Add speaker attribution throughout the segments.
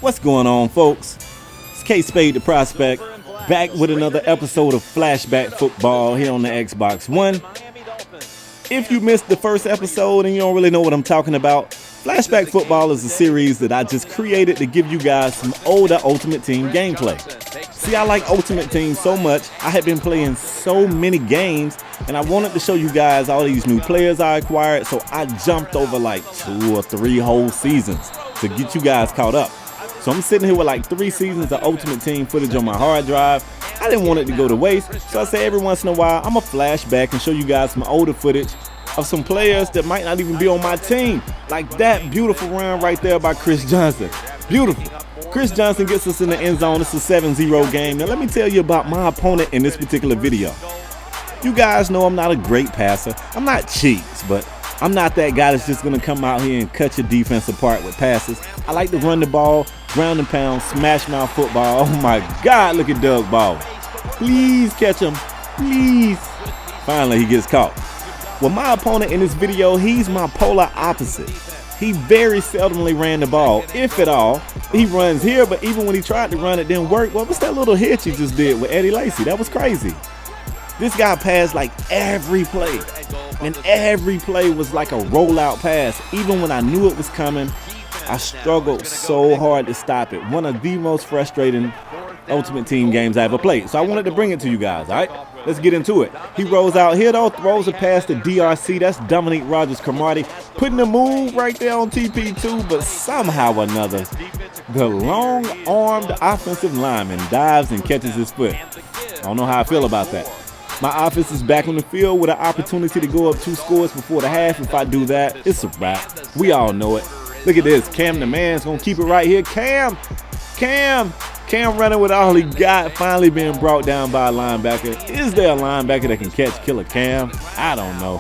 Speaker 1: What's going on, folks? It's Kspadetheprospect back with another episode of Flashback Football here on the Xbox One. If you missed the first episode and you don't really know what I'm talking about, Flashback Football is a series that I just created to give you guys some older Ultimate Team gameplay. See, I like Ultimate Team so much, I had been playing so many games and I wanted to show you guys all these new players I acquired, so I jumped over like 2 or 3 whole seasons to get you guys caught up. So I'm sitting here with like 3 seasons of Ultimate Team footage on my hard drive. I didn't want it to go to waste, so I say every once in a while I'm gonna flash back and show you guys some older footage of some players that might not even be on my team. Like that beautiful run right there by Chris Johnson. Beautiful. Chris Johnson gets us in the end zone. It's a 7-0 game. Now let me tell you about my opponent in this particular video. You guys know I'm not a great passer. I'm not cheats, but I'm not that guy that's just gonna come out here and cut your defense apart with passes. I like to run the ball, ground and pound, Smashmouth football. Oh my God, look at Doug Baldwin. Please catch him, please. Finally, he gets caught. Well, my opponent in this video, he's my polar opposite. He very seldomly ran the ball, if at all. He runs here, but even when he tried to run, it didn't work. What was that little hitch he just did with Eddie Lacy? That was crazy. This guy passed like every play, and every play was like a rollout pass. Even when I knew it was coming, I struggled so hard to stop it. One of the most frustrating Ultimate Team games I ever played. So I wanted to bring it to you guys, all right? Let's get into it. He rolls out here though, throws a pass to DRC. That's Dominique Rogers-Cromartie, putting a move right there on TP2, but somehow or another, the long-armed offensive lineman dives and catches his foot. I don't know how I feel about that. My offense is back on the field with an opportunity to go up 2 scores before the half. If I do that, it's a wrap. We all know it. Look at this. Cam the man's gonna keep it right here. Cam running with all he got, finally being brought down by a linebacker. Is there a linebacker that can catch Killer Cam? I don't know.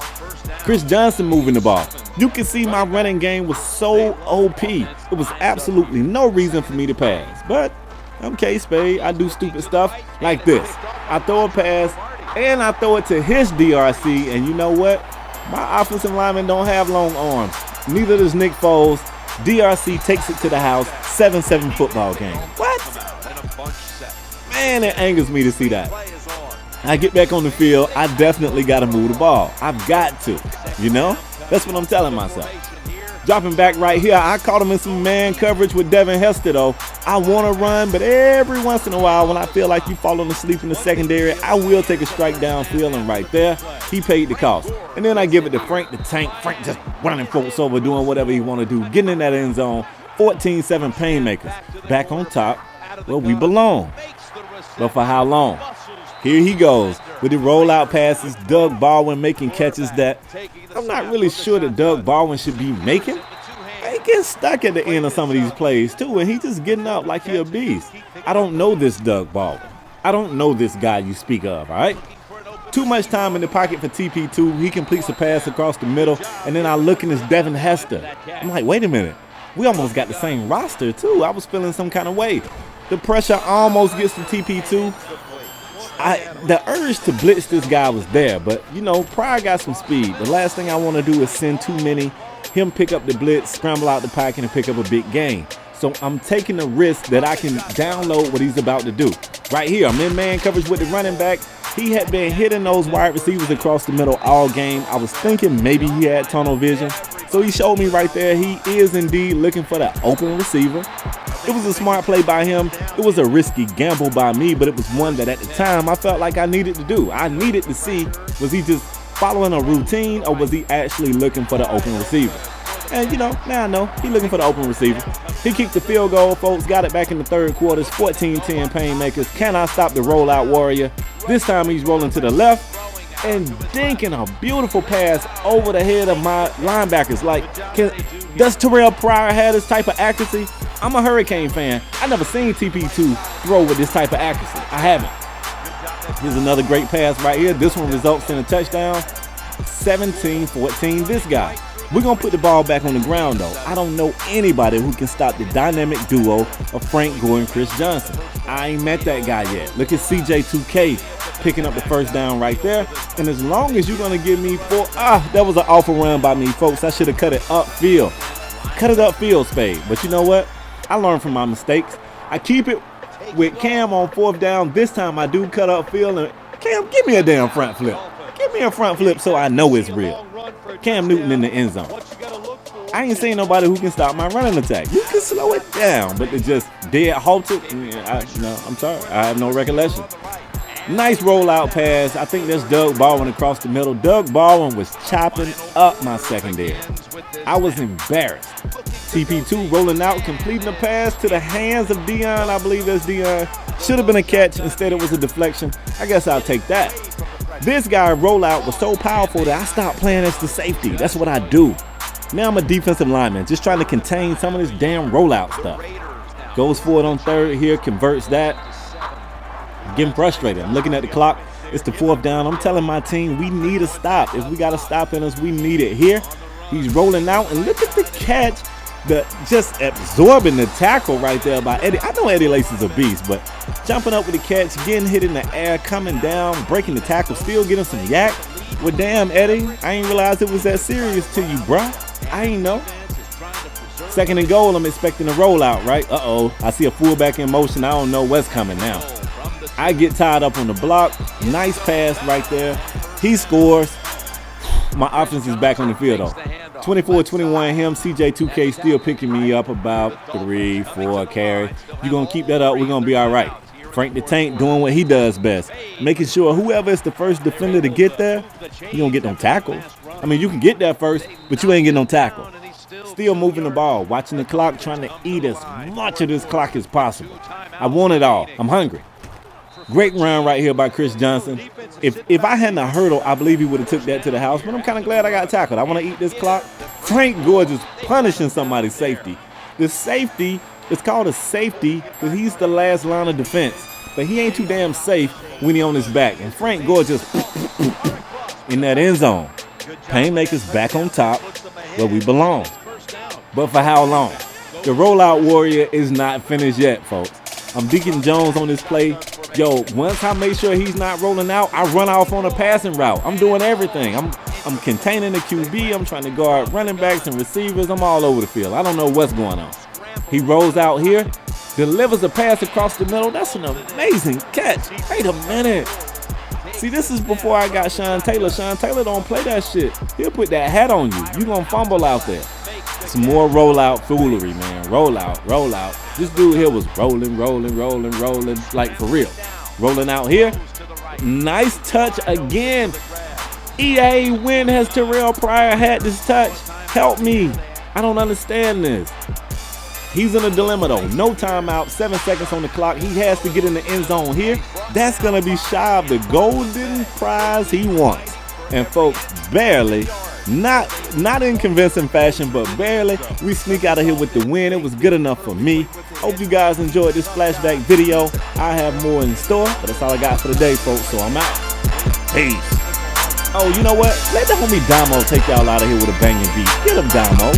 Speaker 1: Chris Johnson moving the ball. You can see my running game was so OP. It was absolutely no reason for me to pass. But I'm K-Spade. I do stupid stuff like this. I throw a pass and I throw it to his DRC, and you know what? My offensive linemen don't have long arms. Neither does Nick Foles. DRC takes it to the house. 7-7 football game. What? Man, it angers me to see that. I get back on the field. I definitely got to move the ball. I've got to, you know? That's what I'm telling myself. Dropping back right here. I caught him in some man coverage with Devin Hester, though. I want to run, but every once in a while, when I feel like you falling asleep in the secondary, I will take a strike downfield, and right there, he paid the cost. And then I give it to Frank the Tank. Frank just running folks over, doing whatever he want to do, getting in that end zone. 14-7 PainMakers. Back on top where we belong. But for how long? Here he goes with the rollout passes. Doug Baldwin making catches that I'm not really sure that Doug Baldwin should be making. He gets stuck at the end of some of these plays too, and he just getting up like he a beast. I don't know this Doug Baldwin. I don't know this guy you speak of, all right? Too much time in the pocket for TP2. He completes a pass across the middle, and then I look and it's Devin Hester. I'm like, wait a minute. We almost got the same roster too. I was feeling some kind of way. The pressure almost gets to TP2. The urge to blitz this guy was there, but you know, Pryor got some speed. The last thing I want to do is send too many, him pick up the blitz, scramble out the pocket, and pick up a big gain. So I'm taking the risk that I can download what he's about to do. Right here, I'm in man coverage with the running back. He had been hitting those wide receivers across the middle all game. I was thinking maybe he had tunnel vision. So he showed me right there he is indeed looking for the open receiver. It was a smart play by him. It was a risky gamble by me, but it was one that at the time I felt like I needed to do. I needed to see, was he just following a routine or was he actually looking for the open receiver? And you know, now I know he's looking for the open receiver. He kicked the field goal, folks. Got it back in the third quarter. 14-10 PainMakers. Cannot stop the rollout warrior. This time he's rolling to the left and dinking a beautiful pass over the head of my linebackers. Like, does Terrell Pryor have this type of accuracy? I'm a Hurricane fan. I never seen TP2 throw with this type of accuracy. I haven't. Here's another great pass right here. This one results in a touchdown. 17-14 this guy. We're going to put the ball back on the ground, though. I don't know anybody who can stop the dynamic duo of Frank Gore and Chris Johnson. I ain't met that guy yet. Look at CJ2K picking up the first down right there. And as long as you're going to give me 4, that was an awful run by me, folks. I should have cut it upfield. Cut it upfield, Spade. But you know what? I learned from my mistakes. I keep it with Cam on 4th down. This time I do cut up field, and Cam, give me a damn front flip. Give me a front flip so I know it's real. Cam Newton in the end zone. I ain't seen nobody who can stop my running attack. You can slow it down, but to just dead halt it, I'm sorry. I have no recollection. Nice rollout pass. I think that's Doug Baldwin across the middle. Doug Baldwin was chopping up my secondary. I was embarrassed. TP2 rolling out, completing the pass to the hands of Dion. I believe that's Dion. Should have been a catch. Instead, it was a deflection. I guess I'll take that. This guy rollout was so powerful that I stopped playing as the safety. That's what I do. Now I'm a defensive lineman, just trying to contain some of this damn rollout stuff. Goes for it on 3rd here, converts that. Getting frustrated. I'm looking at the clock. It's the 4th down. I'm telling my team we need a stop. If we got a stop in us, we need it here. He's rolling out, and look at the catch. Just absorbing the tackle right there by Eddie. I know Eddie Lace is a beast, but jumping up with the catch, getting hit in the air, coming down, breaking the tackle, still getting some yak. Well, damn, Eddie, I ain't realized it was that serious to you, bro. I ain't know. 2nd and goal, I'm expecting a rollout, right? Uh-oh, I see a fullback in motion. I don't know what's coming now. I get tied up on the block. Nice pass right there. He scores. My offense is back on the field, though. 24-21 him. CJ2K still picking me up about 3-4 carry. You're going to keep that up. We're going to be all right. Frank the Tank doing what he does best. Making sure whoever is the first defender to get there, you don't get no tackles. I mean, you can get there first, but you ain't getting no tackle. Still moving the ball, watching the clock, trying to eat as much of this clock as possible. I want it all. I'm hungry. Great run right here by Chris Johnson. If I hadn't a hurdle, I believe he would have took that to the house, but I'm kind of glad I got tackled. I want to eat this clock. Frank Gorge is punishing somebody's safety. The safety is called a safety because he's the last line of defense, but he ain't too damn safe when he on his back. And Frank Gorge is in that end zone. PainMakers back on top where we belong. But for how long? The rollout warrior is not finished yet, folks. I'm Deacon Jones on this play. Yo, once I make sure he's not rolling out, I run off on a passing route. I'm doing everything. I'm containing the QB. I'm trying to guard running backs and receivers. I'm all over the field. I don't know what's going on. He rolls out here, delivers a pass across the middle. That's an amazing catch. Wait a minute. See, this is before I got Sean Taylor. Sean Taylor don't play that shit. He'll put that hat on you. You gonna fumble out there. Some more rollout foolery, man. Rollout. This dude here was rolling, like for real. Rolling out here. Nice touch again. EA, when has Terrell Pryor had this touch? Help me. I don't understand this. He's in a dilemma though. No timeout, 7 seconds on the clock. He has to get in the end zone here. That's gonna be shy of the golden prize he wants. And folks, barely, not in convincing fashion, but barely, we sneak out of here with the win. It was good enough for me. Hope you guys enjoyed this flashback video. I have more in store, but that's all I got for today, folks. So I'm out. Peace. Oh, you know what? Let the homie Damo take y'all out of here with a banging beat. Get him, Damo.